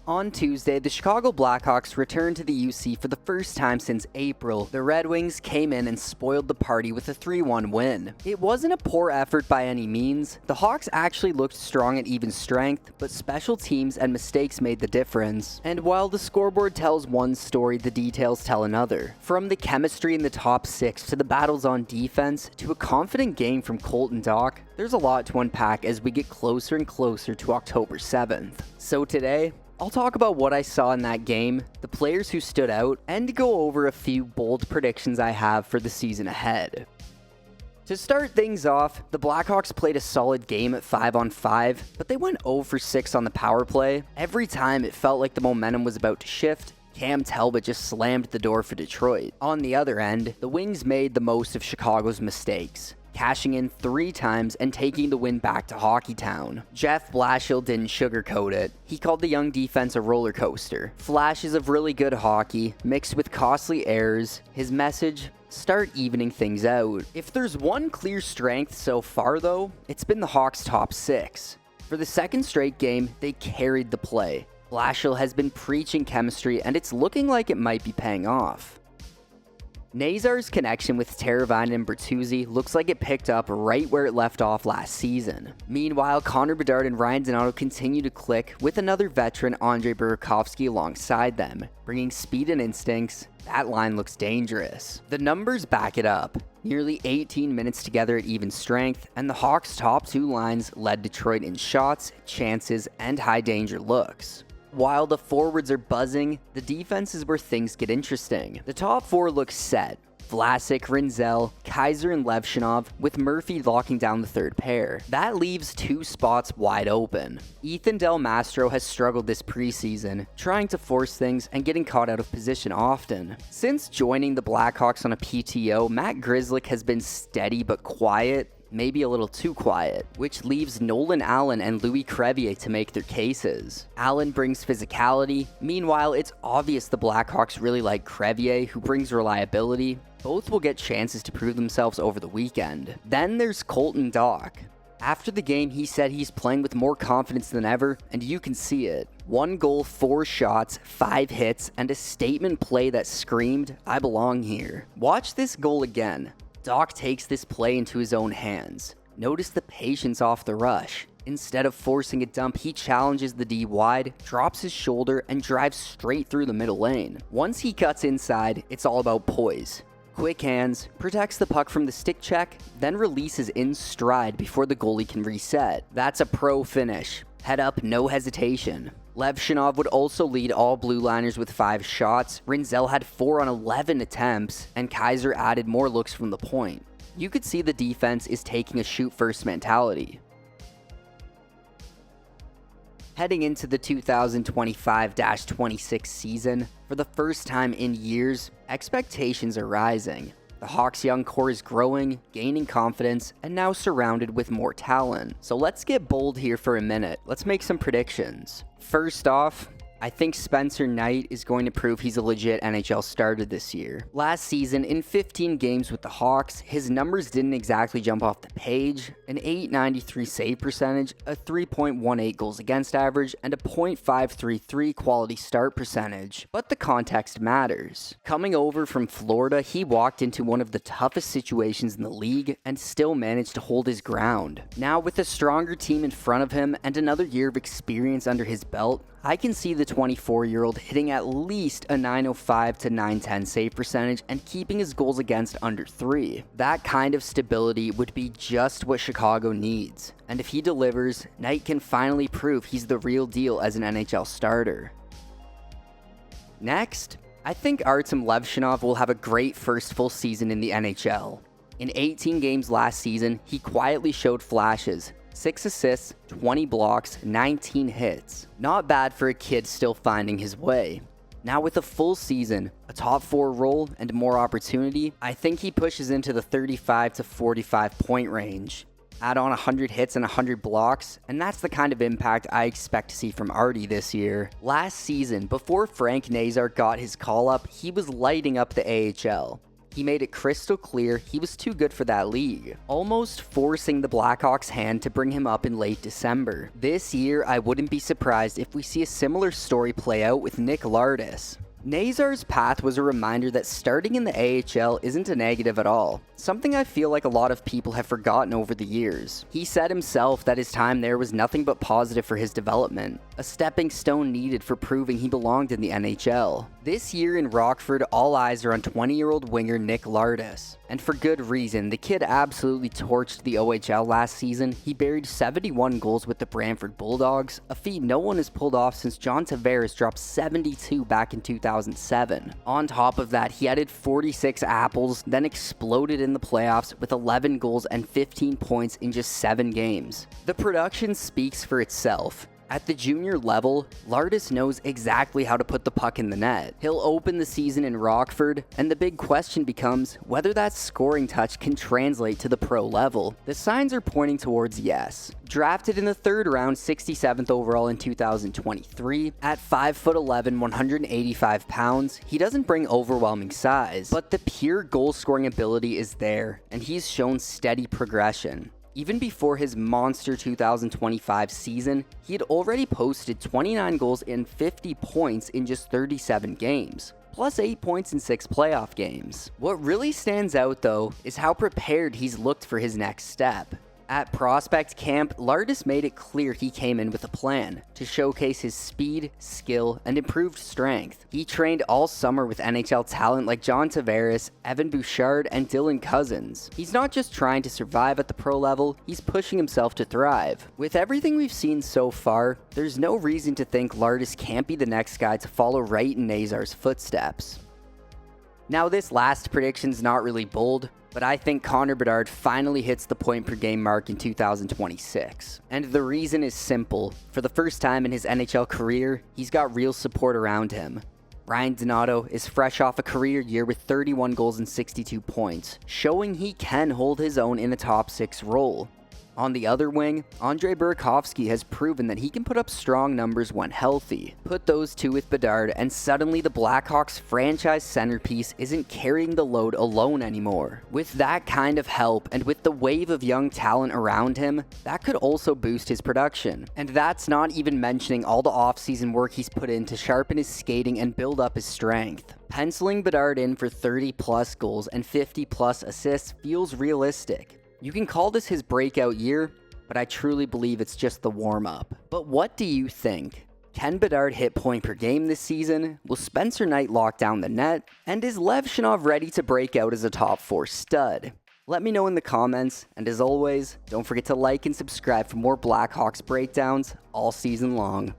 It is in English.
On Tuesday, the Chicago Blackhawks returned to the UC for the first time since April. The Red Wings came in and spoiled the party with a 3-1 win. It wasn't a poor effort by any means. The Hawks actually looked strong at even strength, but special teams and mistakes made the difference. And while the scoreboard tells one story, the details tell another. From the chemistry in the top six to the battles on defense to a confident game from Colton Dach, there's a lot to unpack as we get closer and closer to October 7th. So today, I'll talk about what I saw in that game, the players who stood out, and go over a few bold predictions I have for the season ahead. To start things off, the Blackhawks played a solid game at 5-on-5, but they went 0 for 6 on the power play. Every time it felt like the momentum was about to shift, Cam Talbot just slammed the door for Detroit. On the other end, the Wings made the most of Chicago's mistakes, cashing in 3 times and taking the win back to Hockeytown. Jeff Blashill didn't sugarcoat it. He called the young defense a roller coaster. Flashes of really good hockey, mixed with costly errors. His message: start evening things out. If there's one clear strength so far though, it's been the Hawks' top 6. For the second straight game, they carried the play. Blashill has been preaching chemistry and it's looking like it might be paying off. Nazar's connection with Teravainen and Bertuzzi looks like it picked up right where it left off last season. Meanwhile, Connor Bedard and Ryan Donato continue to click with another veteran, Andre Burakovsky, alongside them. Bringing speed and instincts, that line looks dangerous. The numbers back it up. Nearly 18 minutes together at even strength, and the Hawks' top 2 lines led Detroit in shots, chances, and high danger looks. While the forwards are buzzing, the defense is where things get interesting. The top 4 look set: Vlasic, Rinzel, Kaiser, and Levshinov, with Murphy locking down the third pair. That leaves 2 spots wide open. Ethan Del Mastro has struggled this preseason, trying to force things and getting caught out of position often. Since joining the Blackhawks on a PTO, Matt Grzelcyk has been steady but quiet, maybe a little too quiet, which leaves Nolan Allen and Louis Crevier to make their cases. Allen brings physicality. Meanwhile, it's obvious the Blackhawks really like Crevier, who brings reliability. Both will get chances to prove themselves over the weekend. Then there's Colton Dach. After the game, he said he's playing with more confidence than ever, and you can see it. 1 goal, 4 shots, 5 hits, and a statement play that screamed, "I belong here." Watch this goal again. Dach takes this play into his own hands. Notice the patience off the rush. Instead of forcing a dump, he challenges the D wide, drops his shoulder, and drives straight through the middle lane. Once he cuts inside, it's all about poise. Quick hands, protects the puck from the stick check, then releases in stride before the goalie can reset. That's a pro finish. Head up, no hesitation. Levshinov would also lead all blue liners with 5 shots. Rinzel had 4 on 11 attempts, and Kaiser added more looks from the point. You could see the defense is taking a shoot-first mentality. Heading into the 2025-26 season, for the first time in years, expectations are rising. The Hawks' young core is growing, gaining confidence, and now surrounded with more talent. So let's get bold here for a minute. Let's make some predictions. First off, I think Spencer Knight is going to prove he's a legit NHL starter this year. Last season, in 15 games with the Hawks, his numbers didn't exactly jump off the page. An .893 save percentage, a 3.18 goals against average, and a .533 quality start percentage. But the context matters. Coming over from Florida, he walked into one of the toughest situations in the league and still managed to hold his ground. Now, with a stronger team in front of him and another year of experience under his belt, I can see the 24-year-old hitting at least a .905 to .910 save percentage and keeping his goals against under 3. That kind of stability would be just what Chicago needs. And if he delivers, Knight can finally prove he's the real deal as an NHL starter. Next, I think Artem Levshinov will have a great first full season in the NHL. In 18 games last season, he quietly showed flashes. 6 assists, 20 blocks, 19 hits. Not bad for a kid still finding his way. Now with a full season, a top 4 role, and more opportunity, I think he pushes into the 35 to 45 point range. Add on 100 hits and 100 blocks, and that's the kind of impact I expect to see from Artie this year. Last season, before Frank Nazar got his call up, he was lighting up the AHL. He made it crystal clear he was too good for that league, almost forcing the Blackhawks' hand to bring him up in late December. This year, I wouldn't be surprised if we see a similar story play out with Nick Lardis. Nazar's path was a reminder that starting in the AHL isn't a negative at all, something I feel like a lot of people have forgotten over the years. He said himself that his time there was nothing but positive for his development, a stepping stone needed for proving he belonged in the NHL. This year in Rockford, all eyes are on 20-year-old winger Nick Lardis, and for good reason. The kid absolutely torched the OHL last season. He buried 71 goals with the Brantford Bulldogs, a feat no one has pulled off since John Tavares dropped 72 back in 2007. On top of that, he added 46 apples, then exploded in the playoffs with 11 goals and 15 points in just 7 games. The production speaks for itself. At the junior level, Lardis knows exactly how to put the puck in the net. He'll open the season in Rockford, and the big question becomes whether that scoring touch can translate to the pro level. The signs are pointing towards yes. Drafted in the 3rd round, 67th overall in 2023, at 5'11", 185 pounds, he doesn't bring overwhelming size, but the pure goal-scoring ability is there, and he's shown steady progression. Even before his monster 2025 season, he had already posted 29 goals and 50 points in just 37 games, plus 8 points in 6 playoff games. What really stands out though is how prepared he's looked for his next step. At prospect camp, Lardis made it clear he came in with a plan to showcase his speed, skill, and improved strength. He trained all summer with NHL talent like John Tavares, Evan Bouchard, and Dylan Cousins. He's not just trying to survive at the pro level, he's pushing himself to thrive. With everything we've seen so far, there's no reason to think Lardis can't be the next guy to follow right in Nazar's footsteps. Now, this last prediction's not really bold, but I think Connor Bedard finally hits the point per game mark in 2026. And the reason is simple. For the first time in his NHL career, he's got real support around him. Ryan Donato is fresh off a career year with 31 goals and 62 points, showing he can hold his own in a top 6 role. On the other wing, Andrei Burakovsky has proven that he can put up strong numbers when healthy. Put those two with Bedard, and suddenly the Blackhawks' franchise centerpiece isn't carrying the load alone anymore. With that kind of help, and with the wave of young talent around him, that could also boost his production. And that's not even mentioning all the offseason work he's put in to sharpen his skating and build up his strength. Penciling Bedard in for 30-plus goals and 50-plus assists feels realistic. You can call this his breakout year, but I truly believe it's just the warm-up. But what do you think? Can Bedard hit point per game this season? Will Spencer Knight lock down the net? And is Lev Shinov ready to break out as a top 4 stud? Let me know in the comments, and as always, don't forget to like and subscribe for more Blackhawks breakdowns all season long.